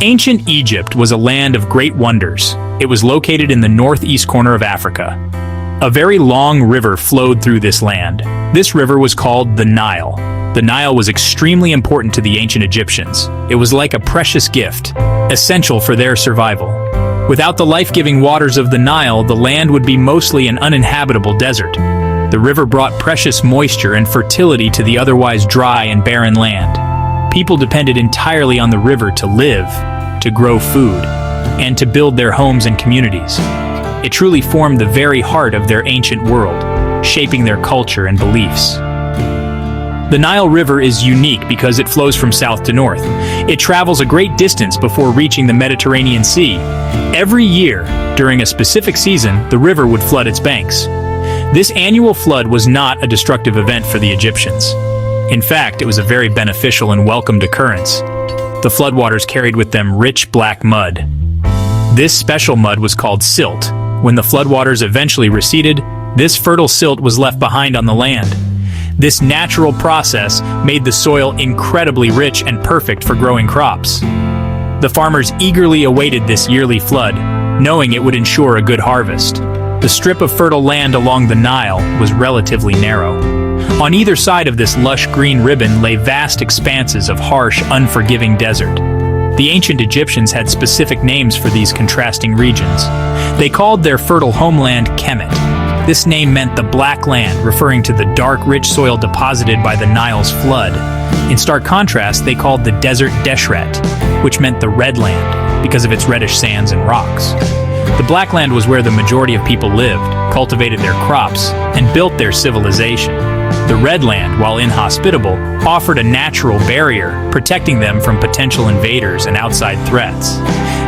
Ancient Egypt was a land of great wonders. It was located in the northeast corner of Africa. A very long river flowed through this land. This river was called the Nile. The Nile was extremely important to the ancient Egyptians. It was like a precious gift, essential for their survival. Without the life-giving waters of the Nile, the land would be mostly an uninhabitable desert. The river brought precious moisture and fertility to the otherwise dry and barren land. People depended entirely on the river to live, to grow food, and to build their homes and communities. It truly formed the very heart of their ancient world, shaping their culture and beliefs. The Nile River is unique because it flows from south to north. It travels a great distance before reaching the Mediterranean Sea. Every year, during a specific season, the river would flood its banks. This annual flood was not a destructive event for the Egyptians. In fact, it was a very beneficial and welcomed occurrence. The floodwaters carried with them rich black mud. This special mud was called silt. When the floodwaters eventually receded, this fertile silt was left behind on the land. This natural process made the soil incredibly rich and perfect for growing crops. The farmers eagerly awaited this yearly flood, knowing it would ensure a good harvest. The strip of fertile land along the Nile was relatively narrow. On either side of this lush green ribbon lay vast expanses of harsh, unforgiving desert. The ancient Egyptians had specific names for these contrasting regions. They called their fertile homeland Kemet. This name meant the Black Land, referring to the dark, rich soil deposited by the Nile's flood. In stark contrast, they called the desert Deshret, which meant the Red Land, because of its reddish sands and rocks. The Black Land was where the majority of people lived, cultivated their crops, and built their civilization. The Red Land, while inhospitable, offered a natural barrier, protecting them from potential invaders and outside threats.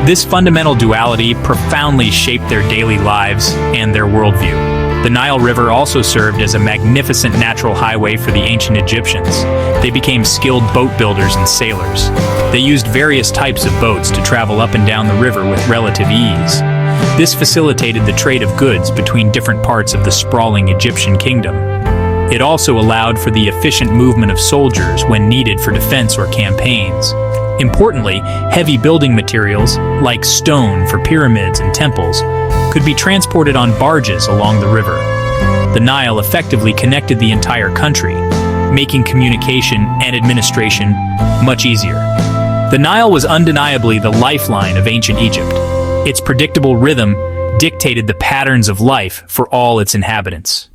This fundamental duality profoundly shaped their daily lives and their worldview. The Nile River also served as a magnificent natural highway for the ancient Egyptians. They became skilled boat builders and sailors. They used various types of boats to travel up and down the river with relative ease. This facilitated the trade of goods between different parts of the sprawling Egyptian kingdom. It also allowed for the efficient movement of soldiers when needed for defense or campaigns. Importantly, heavy building materials, like stone for pyramids and temples, could be transported on barges along the river. The Nile effectively connected the entire country, making communication and administration much easier. The Nile was undeniably the lifeline of ancient Egypt. Its predictable rhythm dictated the patterns of life for all its inhabitants.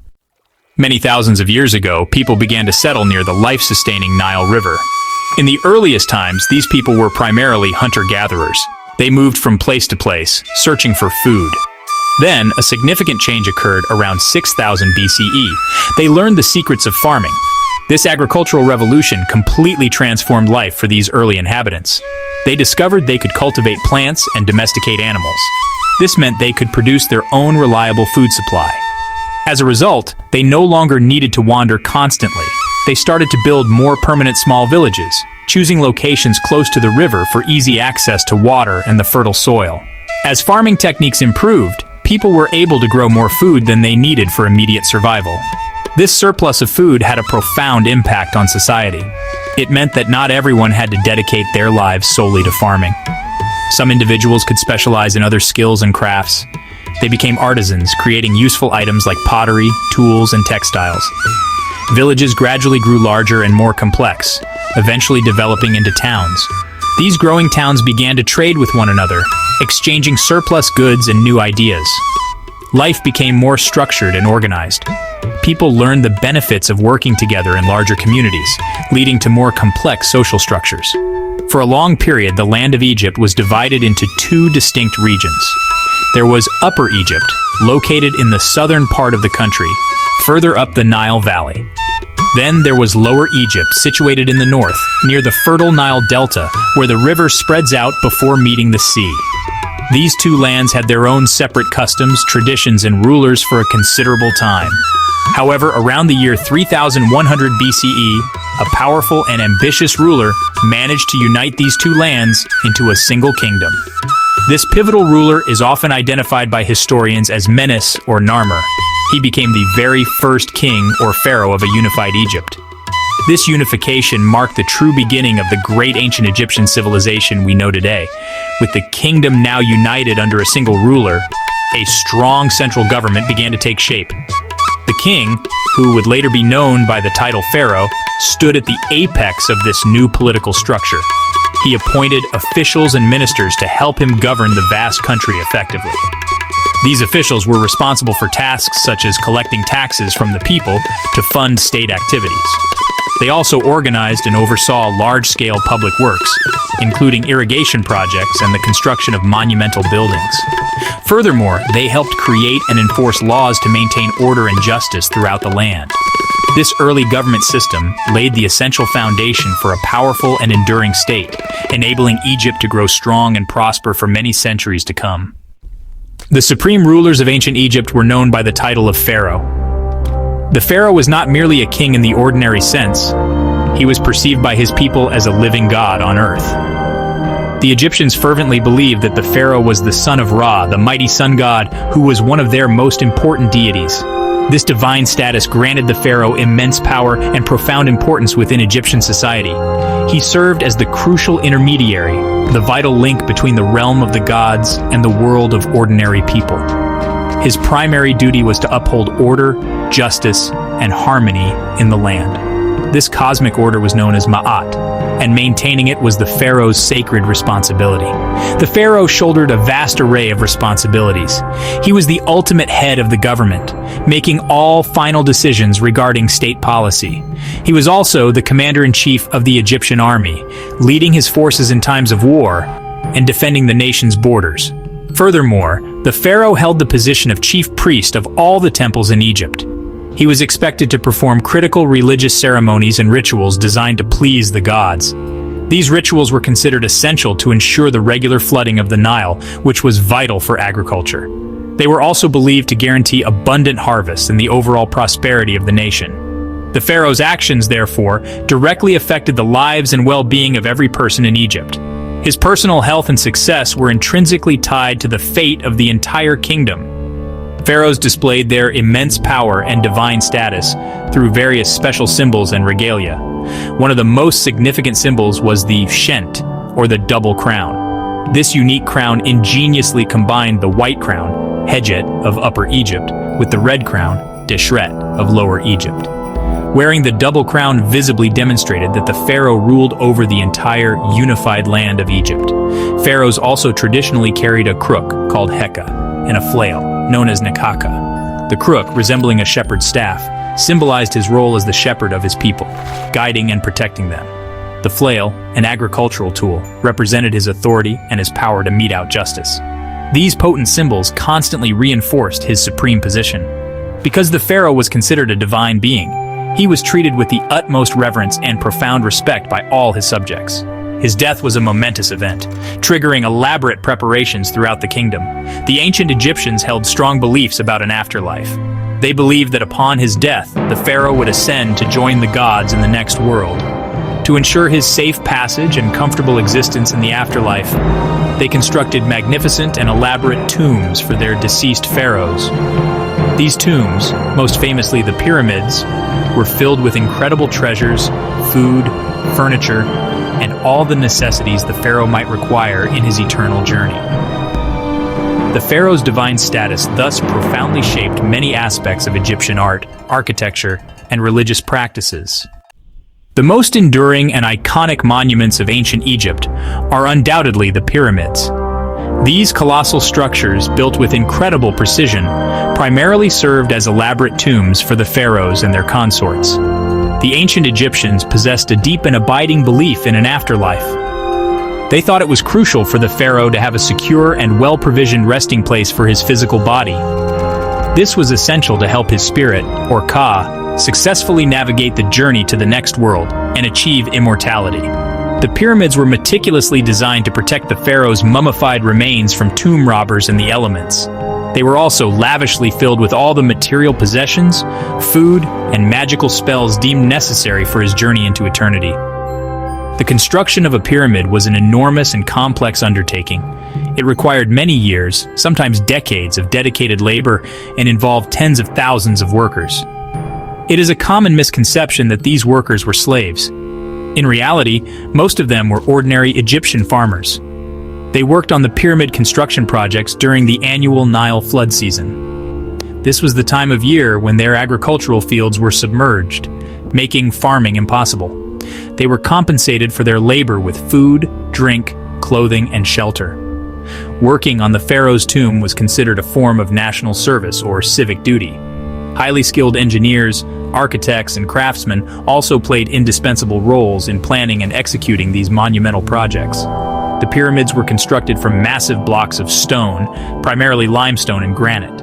Many thousands of years ago, people began to settle near the life-sustaining Nile River. In the earliest times, these people were primarily hunter-gatherers. They moved from place to place, searching for food. Then, a significant change occurred around 6000 BCE. They learned the secrets of farming. This agricultural revolution completely transformed life for these early inhabitants. They discovered they could cultivate plants and domesticate animals. This meant they could produce their own reliable food supply. As a result, they no longer needed to wander constantly. They started to build more permanent small villages, choosing locations close to the river for easy access to water and the fertile soil. As farming techniques improved, people were able to grow more food than they needed for immediate survival. This surplus of food had a profound impact on society. It meant that not everyone had to dedicate their lives solely to farming. Some individuals could specialize in other skills and crafts. They became artisans, creating useful items like pottery, tools, and textiles. Villages gradually grew larger and more complex, eventually developing into towns. These growing towns began to trade with one another, exchanging surplus goods and new ideas. Life became more structured and organized. People learned the benefits of working together in larger communities, leading to more complex social structures. For a long period, the land of Egypt was divided into two distinct regions. There was Upper Egypt, located in the southern part of the country, further up the Nile Valley. Then there was Lower Egypt, situated in the north, near the fertile Nile Delta, where the river spreads out before meeting the sea. These two lands had their own separate customs, traditions, and rulers for a considerable time. However, around the year 3100 BCE, a powerful and ambitious ruler managed to unite these two lands into a single kingdom. This pivotal ruler is often identified by historians as Menes or Narmer. He became the very first king or pharaoh of a unified Egypt. This unification marked the true beginning of the great ancient Egyptian civilization we know today. With the kingdom now united under a single ruler, a strong central government began to take shape. The king, who would later be known by the title Pharaoh, stood at the apex of this new political structure. He appointed officials and ministers to help him govern the vast country effectively. These officials were responsible for tasks such as collecting taxes from the people to fund state activities. They also organized and oversaw large-scale public works, including irrigation projects and the construction of monumental buildings. Furthermore, they helped create and enforce laws to maintain order and justice throughout the land. This early government system laid the essential foundation for a powerful and enduring state, enabling Egypt to grow strong and prosper for many centuries to come. The supreme rulers of ancient Egypt were known by the title of Pharaoh. The pharaoh was not merely a king in the ordinary sense. He was perceived by his people as a living god on earth. The Egyptians fervently believed that the pharaoh was the son of Ra, the mighty sun god, who was one of their most important deities. This divine status granted the pharaoh immense power and profound importance within Egyptian society. He served as the crucial intermediary, the vital link between the realm of the gods and the world of ordinary people. His primary duty was to uphold order, justice, and harmony in the land. This cosmic order was known as Ma'at, and maintaining it was the pharaoh's sacred responsibility. The pharaoh shouldered a vast array of responsibilities. He was the ultimate head of the government, making all final decisions regarding state policy. He was also the commander-in-chief of the Egyptian army, leading his forces in times of war and defending the nation's borders. Furthermore, the pharaoh held the position of chief priest of all the temples in Egypt. He was expected to perform critical religious ceremonies and rituals designed to please the gods. These rituals were considered essential to ensure the regular flooding of the Nile, which was vital for agriculture. They were also believed to guarantee abundant harvests and the overall prosperity of the nation. The pharaoh's actions, therefore, directly affected the lives and well-being of every person in Egypt. His personal health and success were intrinsically tied to the fate of the entire kingdom. Pharaohs displayed their immense power and divine status through various special symbols and regalia. One of the most significant symbols was the shent, or the double crown. This unique crown ingeniously combined the white crown, Hedjet, of Upper Egypt, with the red crown, Deshret, of Lower Egypt. Wearing the double crown visibly demonstrated that the pharaoh ruled over the entire unified land of Egypt. Pharaohs also traditionally carried a crook called Heka and a flail known as Nekaka. The crook, resembling a shepherd's staff, symbolized his role as the shepherd of his people, guiding and protecting them. The flail, an agricultural tool, represented his authority and his power to mete out justice. These potent symbols constantly reinforced his supreme position. Because the pharaoh was considered a divine being, he was treated with the utmost reverence and profound respect by all his subjects. His death was a momentous event, triggering elaborate preparations throughout the kingdom. The ancient Egyptians held strong beliefs about an afterlife. They believed that upon his death, the pharaoh would ascend to join the gods in the next world. To ensure his safe passage and comfortable existence in the afterlife, they constructed magnificent and elaborate tombs for their deceased pharaohs. These tombs, most famously the pyramids, were filled with incredible treasures, food, furniture, and all the necessities the pharaoh might require in his eternal journey. The pharaoh's divine status thus profoundly shaped many aspects of Egyptian art, architecture, and religious practices. The most enduring and iconic monuments of ancient Egypt are undoubtedly the pyramids. These colossal structures, built with incredible precision, primarily served as elaborate tombs for the pharaohs and their consorts. The ancient Egyptians possessed a deep and abiding belief in an afterlife. They thought it was crucial for the pharaoh to have a secure and well-provisioned resting place for his physical body. This was essential to help his spirit, or Ka, successfully navigate the journey to the next world and achieve immortality. The pyramids were meticulously designed to protect the pharaoh's mummified remains from tomb robbers and the elements. They were also lavishly filled with all the material possessions, food, and magical spells deemed necessary for his journey into eternity. The construction of a pyramid was an enormous and complex undertaking. It required many years, sometimes decades, of dedicated labor and involved tens of thousands of workers. It is a common misconception that these workers were slaves. In reality, most of them were ordinary Egyptian farmers. They worked on the pyramid construction projects during the annual Nile flood season. This was the time of year when their agricultural fields were submerged, making farming impossible. They were compensated for their labor with food, drink, clothing, and shelter. Working on the pharaoh's tomb was considered a form of national service or civic duty. Highly skilled engineers, architects, and craftsmen also played indispensable roles in planning and executing these monumental projects. The pyramids were constructed from massive blocks of stone, primarily limestone and granite.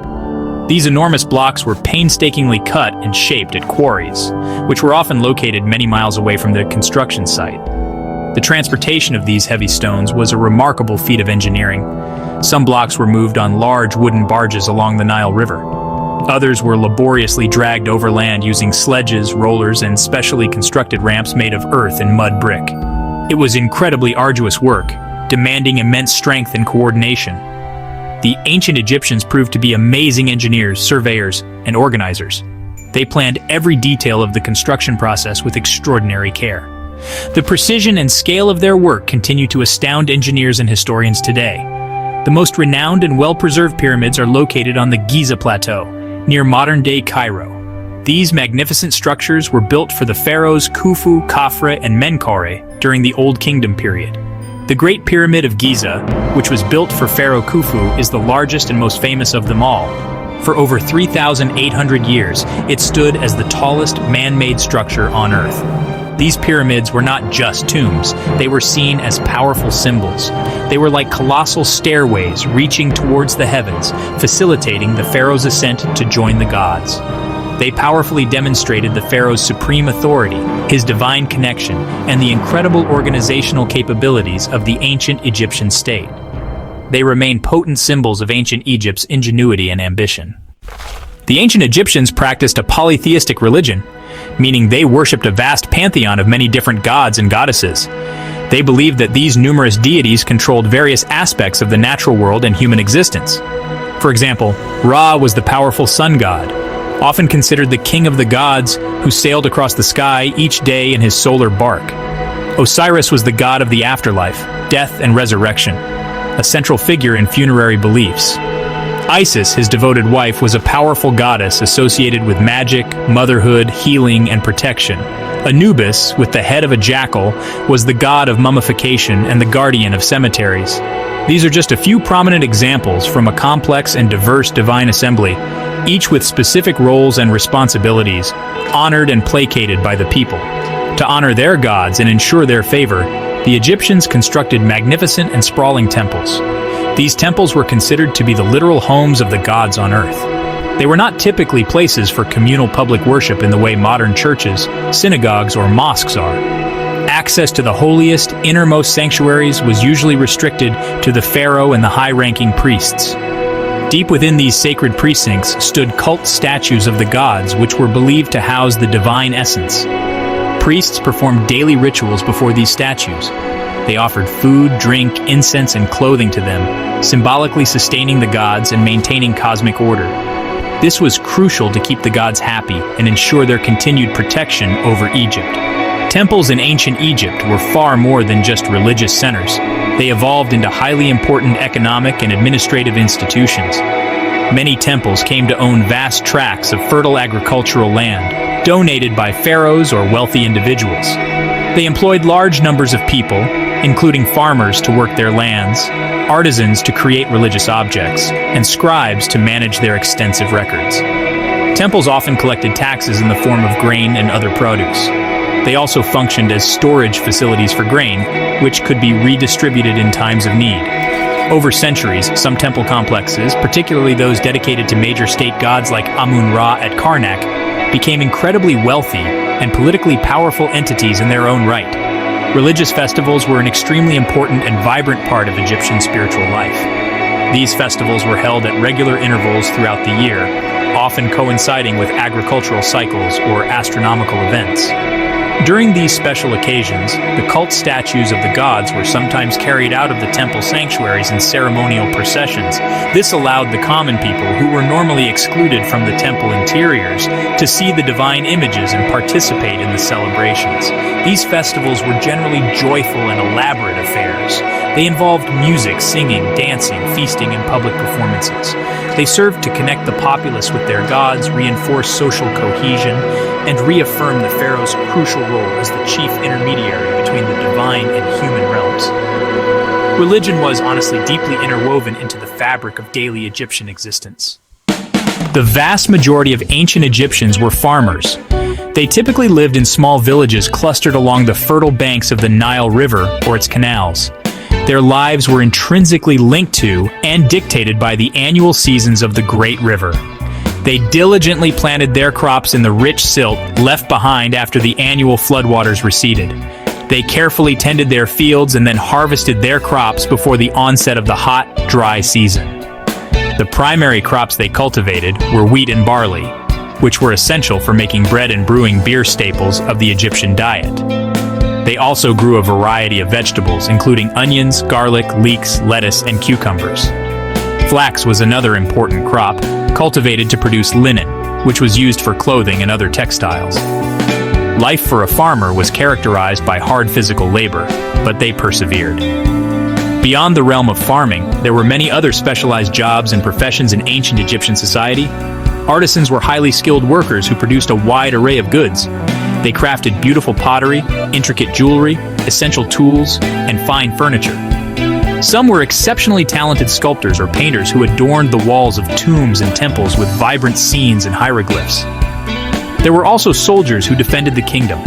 These enormous blocks were painstakingly cut and shaped at quarries, which were often located many miles away from the construction site. The transportation of these heavy stones was a remarkable feat of engineering. Some blocks were moved on large wooden barges along the Nile River. Others were laboriously dragged overland using sledges, rollers, and specially constructed ramps made of earth and mud brick. It was incredibly arduous work, demanding immense strength and coordination. The ancient Egyptians proved to be amazing engineers, surveyors, and organizers. They planned every detail of the construction process with extraordinary care. The precision and scale of their work continue to astound engineers and historians today. The most renowned and well-preserved pyramids are located on the Giza Plateau, near modern-day Cairo. These magnificent structures were built for the pharaohs Khufu, Khafre, and Menkaure during the Old Kingdom period. The Great Pyramid of Giza, which was built for Pharaoh Khufu, is the largest and most famous of them all. For over 3,800 years, it stood as the tallest man-made structure on Earth. These pyramids were not just tombs, they were seen as powerful symbols. They were like colossal stairways reaching towards the heavens, facilitating the pharaoh's ascent to join the gods. They powerfully demonstrated the pharaoh's supreme authority, his divine connection, and the incredible organizational capabilities of the ancient Egyptian state. They remain potent symbols of ancient Egypt's ingenuity and ambition. The ancient Egyptians practiced a polytheistic religion, meaning they worshipped a vast pantheon of many different gods and goddesses. They believed that these numerous deities controlled various aspects of the natural world and human existence. For example, Ra was the powerful sun god, often considered the king of the gods, who sailed across the sky each day in his solar bark. Osiris was the god of the afterlife, death and resurrection, a central figure in funerary beliefs. Isis, his devoted wife, was a powerful goddess associated with magic, motherhood, healing, and protection. Anubis, with the head of a jackal, was the god of mummification and the guardian of cemeteries. These are just a few prominent examples from a complex and diverse divine assembly, each with specific roles and responsibilities, honored and placated by the people. To honor their gods and ensure their favor, the Egyptians constructed magnificent and sprawling temples. These temples were considered to be the literal homes of the gods on earth. They were not typically places for communal public worship in the way modern churches, synagogues, or mosques are. Access to the holiest, innermost sanctuaries was usually restricted to the pharaoh and the high-ranking priests. Deep within these sacred precincts stood cult statues of the gods, which were believed to house the divine essence. Priests performed daily rituals before these statues. They offered food, drink, incense, and clothing to them, symbolically sustaining the gods and maintaining cosmic order. This was crucial to keep the gods happy and ensure their continued protection over Egypt. Temples in ancient Egypt were far more than just religious centers. They evolved into highly important economic and administrative institutions. Many temples came to own vast tracts of fertile agricultural land, donated by pharaohs or wealthy individuals. They employed large numbers of people, including farmers to work their lands, artisans to create religious objects, and scribes to manage their extensive records. Temples often collected taxes in the form of grain and other produce. They also functioned as storage facilities for grain, which could be redistributed in times of need. Over centuries, some temple complexes, particularly those dedicated to major state gods like Amun-Ra at Karnak, became incredibly wealthy and politically powerful entities in their own right. Religious festivals were an extremely important and vibrant part of Egyptian spiritual life. These festivals were held at regular intervals throughout the year, often coinciding with agricultural cycles or astronomical events. During these special occasions, the cult statues of the gods were sometimes carried out of the temple sanctuaries in ceremonial processions. This allowed the common people, who were normally excluded from the temple interiors, to see the divine images and participate in the celebrations. These festivals were generally joyful and elaborate affairs. They involved music, singing, dancing, feasting, and public performances. They served to connect the populace with their gods, reinforce social cohesion, and reaffirm the pharaoh's crucial role as the chief intermediary between the divine and human realms. Religion was honestly deeply interwoven into the fabric of daily Egyptian existence. The vast majority of ancient Egyptians were farmers. They typically lived in small villages clustered along the fertile banks of the Nile River or its canals. Their lives were intrinsically linked to and dictated by the annual seasons of the Great River. They diligently planted their crops in the rich silt left behind after the annual floodwaters receded. They carefully tended their fields and then harvested their crops before the onset of the hot, dry season. The primary crops they cultivated were wheat and barley, which were essential for making bread and brewing beer staples of the Egyptian diet. They also grew a variety of vegetables, including onions, garlic, leeks, lettuce, and cucumbers. Flax was another important crop, cultivated to produce linen, which was used for clothing and other textiles. Life for a farmer was characterized by hard physical labor, but they persevered. Beyond the realm of farming, there were many other specialized jobs and professions in ancient Egyptian society. Artisans were highly skilled workers who produced a wide array of goods. They crafted beautiful pottery, intricate jewelry, essential tools, and fine furniture. Some were exceptionally talented sculptors or painters who adorned the walls of tombs and temples with vibrant scenes and hieroglyphs. There were also soldiers who defended the kingdom,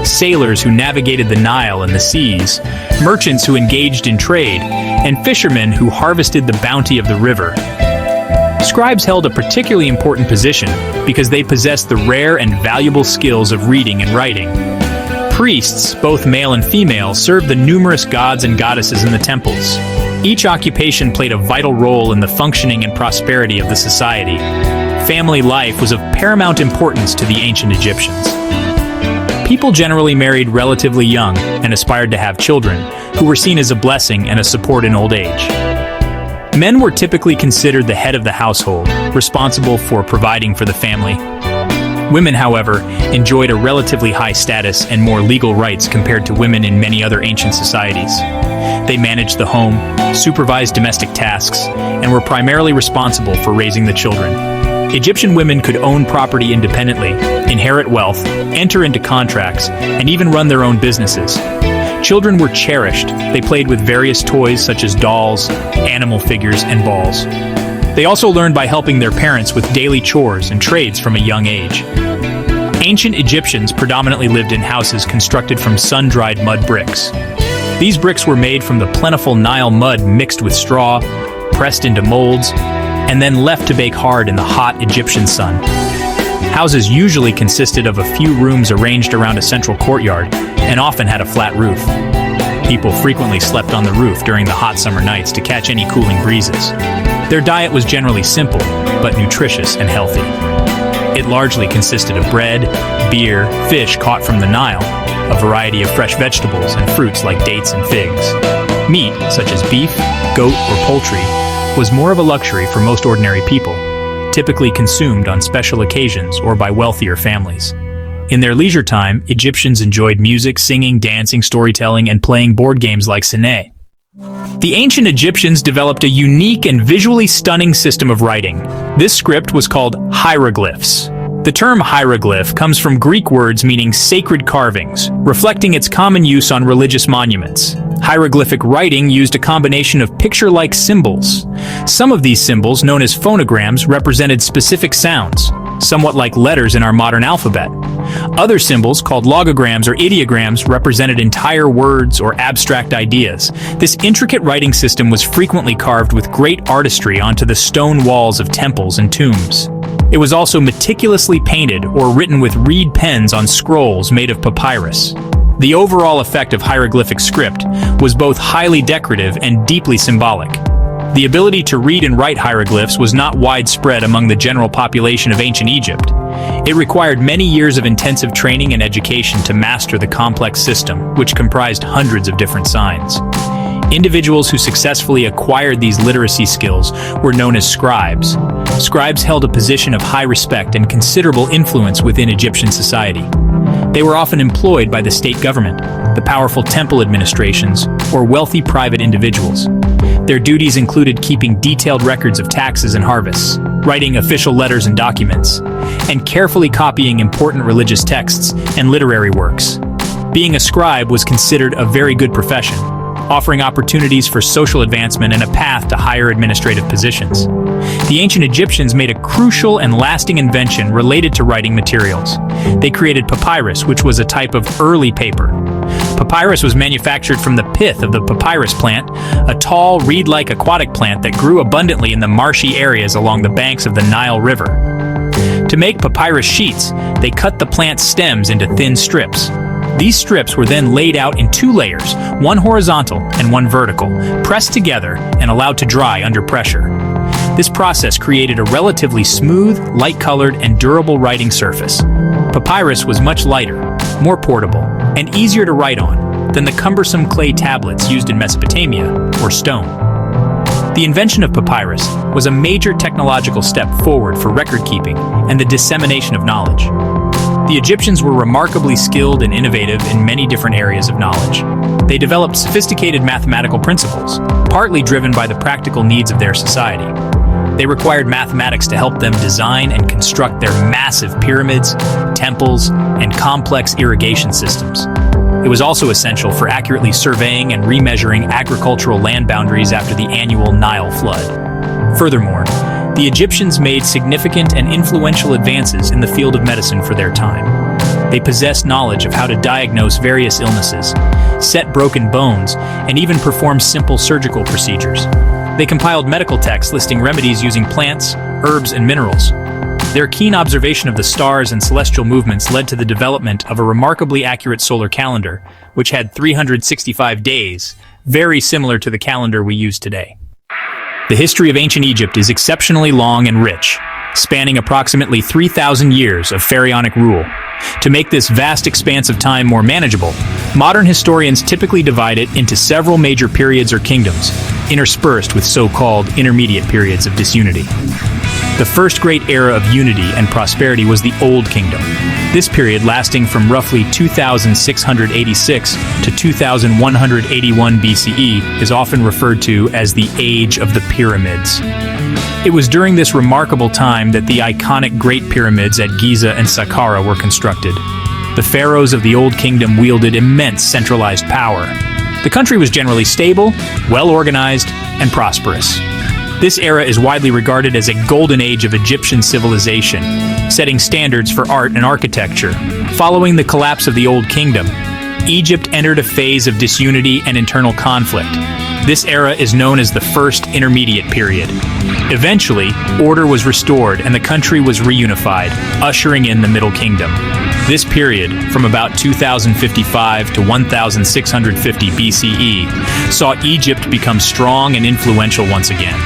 sailors who navigated the Nile and the seas, merchants who engaged in trade, and fishermen who harvested the bounty of the river. Scribes held a particularly important position because they possessed the rare and valuable skills of reading and writing. Priests, both male and female, served the numerous gods and goddesses in the temples. Each occupation played a vital role in the functioning and prosperity of the society. Family life was of paramount importance to the ancient Egyptians. People generally married relatively young and aspired to have children, who were seen as a blessing and a support in old age. Men were typically considered the head of the household, responsible for providing for the family. Women, however, enjoyed a relatively high status and more legal rights compared to women in many other ancient societies. They managed the home, supervised domestic tasks, and were primarily responsible for raising the children. Egyptian women could own property independently, inherit wealth, enter into contracts, and even run their own businesses. Children were cherished. They played with various toys such as dolls, animal figures, and balls. They also learned by helping their parents with daily chores and trades from a young age. Ancient Egyptians predominantly lived in houses constructed from sun-dried mud bricks. These bricks were made from the plentiful Nile mud mixed with straw, pressed into molds, and then left to bake hard in the hot Egyptian sun. Houses usually consisted of a few rooms arranged around a central courtyard and often had a flat roof. People frequently slept on the roof during the hot summer nights to catch any cooling breezes. Their diet was generally simple, but nutritious and healthy. It largely consisted of bread, beer, fish caught from the Nile, a variety of fresh vegetables and fruits like dates and figs. Meat, such as beef, goat, or poultry, was more of a luxury for most ordinary people, typically consumed on special occasions or by wealthier families. In their leisure time, Egyptians enjoyed music, singing, dancing, storytelling, and playing board games like Sine. The ancient Egyptians developed a unique and visually stunning system of writing. This script was called hieroglyphs. The term hieroglyph comes from Greek words meaning sacred carvings, reflecting its common use on religious monuments. Hieroglyphic writing used a combination of picture-like symbols. Some of these symbols, known as phonograms, represented specific sounds, somewhat like letters in our modern alphabet. Other symbols, called logograms or ideograms, represented entire words or abstract ideas. This intricate writing system was frequently carved with great artistry onto the stone walls of temples and tombs. It was also meticulously painted or written with reed pens on scrolls made of papyrus. The overall effect of hieroglyphic script was both highly decorative and deeply symbolic. The ability to read and write hieroglyphs was not widespread among the general population of ancient Egypt. It required many years of intensive training and education to master the complex system, which comprised hundreds of different signs. Individuals who successfully acquired these literacy skills were known as scribes. Scribes held a position of high respect and considerable influence within Egyptian society. They were often employed by the state government, the powerful temple administrations, or wealthy private individuals. Their duties included keeping detailed records of taxes and harvests, writing official letters and documents, and carefully copying important religious texts and literary works. Being a scribe was considered a very good profession, offering opportunities for social advancement and a path to higher administrative positions. The ancient Egyptians made a crucial and lasting invention related to writing materials. They created papyrus, which was a type of early paper. Papyrus was manufactured from the pith of the papyrus plant, a tall, reed-like aquatic plant that grew abundantly in the marshy areas along the banks of the Nile River. To make papyrus sheets, they cut the plant's stems into thin strips. These strips were then laid out in two layers, one horizontal and one vertical, pressed together and allowed to dry under pressure. This process created a relatively smooth, light-colored, and durable writing surface. Papyrus was much lighter, more portable, and easier to write on than the cumbersome clay tablets used in Mesopotamia or stone. The invention of papyrus was a major technological step forward for record-keeping and the dissemination of knowledge. The Egyptians were remarkably skilled and innovative in many different areas of knowledge. They developed sophisticated mathematical principles, partly driven by the practical needs of their society. They required mathematics to help them design and construct their massive pyramids, temples, and complex irrigation systems. It was also essential for accurately surveying and remeasuring agricultural land boundaries after the annual Nile flood. Furthermore, the Egyptians made significant and influential advances in the field of medicine for their time. They possessed knowledge of how to diagnose various illnesses, set broken bones, and even perform simple surgical procedures. They compiled medical texts listing remedies using plants, herbs, and minerals. Their keen observation of the stars and celestial movements led to the development of a remarkably accurate solar calendar, which had 365 days, very similar to the calendar we use today. The history of ancient Egypt is exceptionally long and rich, spanning approximately 3,000 years of pharaonic rule. To make this vast expanse of time more manageable, modern historians typically divide it into several major periods or kingdoms, interspersed with so-called intermediate periods of disunity. The first great era of unity and prosperity was the Old Kingdom. This period, lasting from roughly 2686 to 2181 BCE, is often referred to as the Age of the Pyramids. It was during this remarkable time that the iconic Great Pyramids at Giza and Saqqara were constructed. The pharaohs of the Old Kingdom wielded immense centralized power. The country was generally stable, well-organized, and prosperous. This era is widely regarded as a golden age of Egyptian civilization, setting standards for art and architecture. Following the collapse of the Old Kingdom, Egypt entered a phase of disunity and internal conflict. This era is known as the First Intermediate Period. Eventually, order was restored and the country was reunified, ushering in the Middle Kingdom. This period, from about 2055 to 1650 BCE, saw Egypt become strong and influential once again.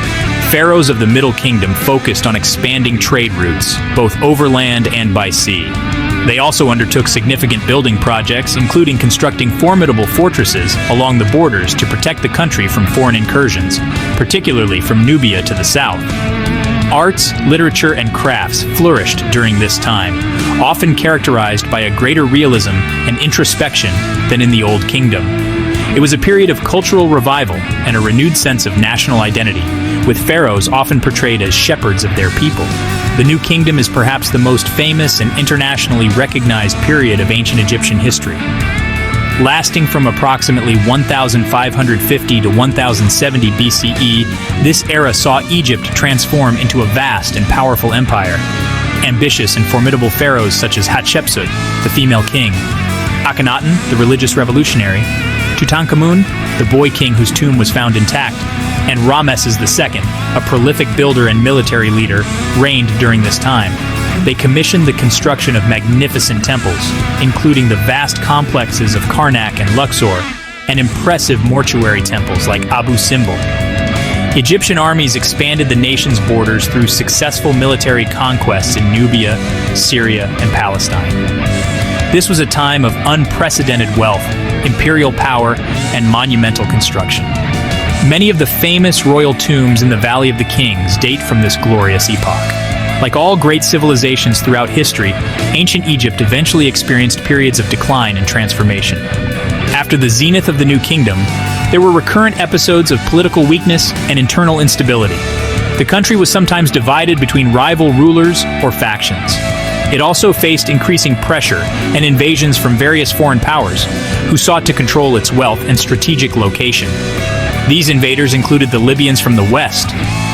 Pharaohs of the Middle Kingdom focused on expanding trade routes, both overland and by sea. They also undertook significant building projects, including constructing formidable fortresses along the borders to protect the country from foreign incursions, particularly from Nubia to the south. Arts, literature, and crafts flourished during this time, often characterized by a greater realism and introspection than in the Old Kingdom. It was a period of cultural revival and a renewed sense of national identity, with pharaohs often portrayed as shepherds of their people. The New Kingdom is perhaps the most famous and internationally recognized period of ancient Egyptian history. Lasting from approximately 1550 to 1070 BCE, this era saw Egypt transform into a vast and powerful empire. Ambitious and formidable pharaohs such as Hatshepsut, the female king, Akhenaten, the religious revolutionary, Tutankhamun, the boy king whose tomb was found intact, and Ramesses II, a prolific builder and military leader, reigned during this time. They commissioned the construction of magnificent temples, including the vast complexes of Karnak and Luxor, and impressive mortuary temples like Abu Simbel. Egyptian armies expanded the nation's borders through successful military conquests in Nubia, Syria, and Palestine. This was a time of unprecedented wealth, imperial power, and monumental construction. Many of the famous royal tombs in the Valley of the Kings date from this glorious epoch. Like all great civilizations throughout history, ancient Egypt eventually experienced periods of decline and transformation. After the zenith of the New Kingdom, there were recurrent episodes of political weakness and internal instability. The country was sometimes divided between rival rulers or factions. It also faced increasing pressure and invasions from various foreign powers, who sought to control its wealth and strategic location. These invaders included the Libyans from the west,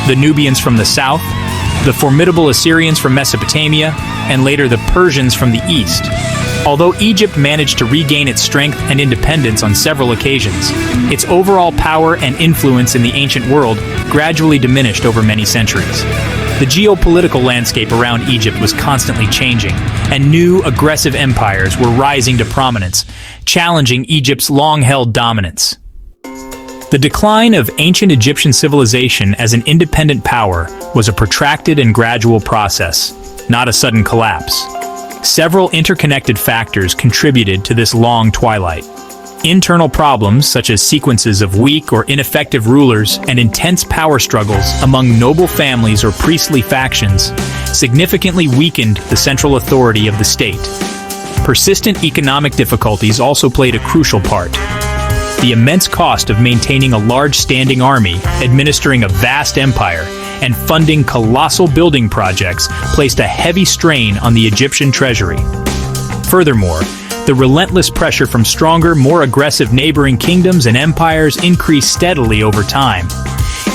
the Nubians from the south, the formidable Assyrians from Mesopotamia, and later the Persians from the east. Although Egypt managed to regain its strength and independence on several occasions, its overall power and influence in the ancient world gradually diminished over many centuries. The geopolitical landscape around Egypt was constantly changing, and new aggressive empires were rising to prominence, challenging Egypt's long-held dominance. The decline of ancient Egyptian civilization as an independent power was a protracted and gradual process, not a sudden collapse. Several interconnected factors contributed to this long twilight. Internal problems, such as sequences of weak or ineffective rulers and intense power struggles among noble families or priestly factions, significantly weakened the central authority of the state. Persistent economic difficulties also played a crucial part. The immense cost of maintaining a large standing army, administering a vast empire, and funding colossal building projects placed a heavy strain on the Egyptian treasury. Furthermore, the relentless pressure from stronger, more aggressive neighboring kingdoms and empires increased steadily over time.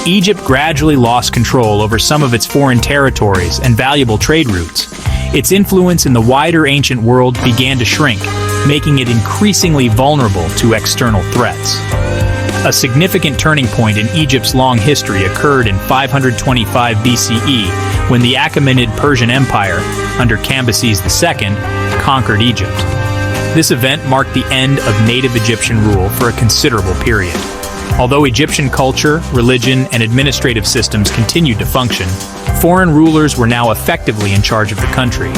Egypt gradually lost control over some of its foreign territories and valuable trade routes. Its influence in the wider ancient world began to shrink, making it increasingly vulnerable to external threats. A significant turning point in Egypt's long history occurred in 525 BCE, when the Achaemenid Persian Empire, under Cambyses II, conquered Egypt. This event marked the end of native Egyptian rule for a considerable period. Although Egyptian culture, religion, and administrative systems continued to function, foreign rulers were now effectively in charge of the country.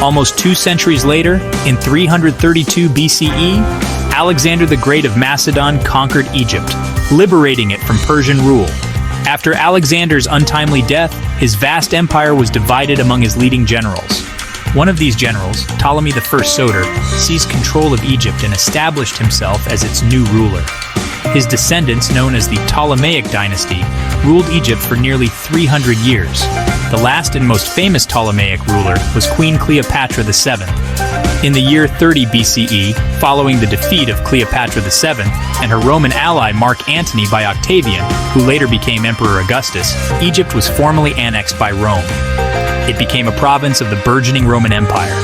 Almost 2 centuries later, in 332 BCE, Alexander the Great of Macedon conquered Egypt, liberating it from Persian rule. After Alexander's untimely death, his vast empire was divided among his leading generals. One of these generals, Ptolemy I Soter, seized control of Egypt and established himself as its new ruler. His descendants, known as the Ptolemaic dynasty, ruled Egypt for nearly 300 years. The last and most famous Ptolemaic ruler was Queen Cleopatra VII. In the year 30 BCE, following the defeat of Cleopatra VII and her Roman ally Mark Antony by Octavian, who later became Emperor Augustus, Egypt was formally annexed by Rome. It became a province of the burgeoning Roman Empire.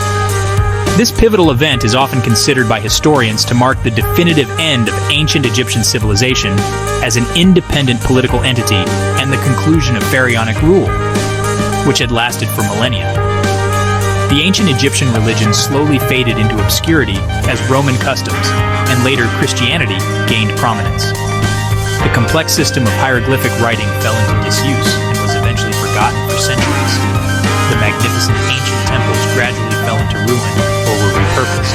This pivotal event is often considered by historians to mark the definitive end of ancient Egyptian civilization as an independent political entity and the conclusion of pharaonic rule, which had lasted for millennia. The ancient Egyptian religion slowly faded into obscurity as Roman customs, and later Christianity, gained prominence. The complex system of hieroglyphic writing fell into disuse and was eventually forgotten for centuries. The magnificent ancient temples gradually fell into ruin or were repurposed.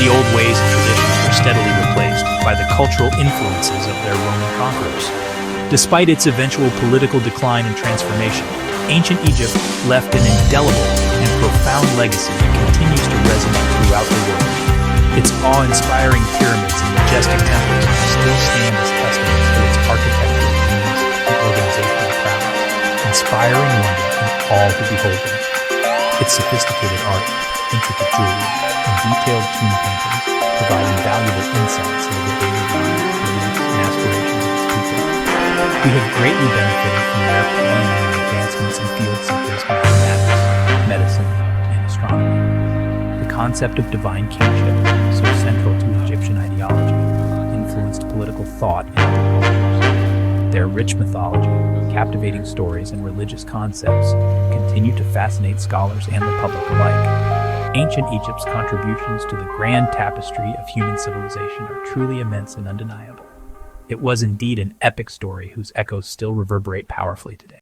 The old ways and traditions were steadily replaced by the cultural influences of their Roman conquerors. Despite its eventual political decline and transformation, ancient Egypt left an indelible and profound legacy that continues to resonate throughout the world. Its awe-inspiring pyramids and majestic temples still stand as testaments to its architectural genius and organizational prowess, inspiring wonder in all who behold them. Its sophisticated art, intricate jewelry, and detailed tomb paintings provide invaluable insights into the daily lives, beliefs, and aspirations of its people. We have greatly benefited from their preliminary advancements in fields such as mathematics, medicine, and astronomy. The concept of divine kingship, so central to Egyptian ideology, influenced political thought in other cultures. Their rich mythology, captivating stories, and religious concepts continue to fascinate scholars and the public alike. Ancient Egypt's contributions to the grand tapestry of human civilization are truly immense and undeniable. It was indeed an epic story whose echoes still reverberate powerfully today.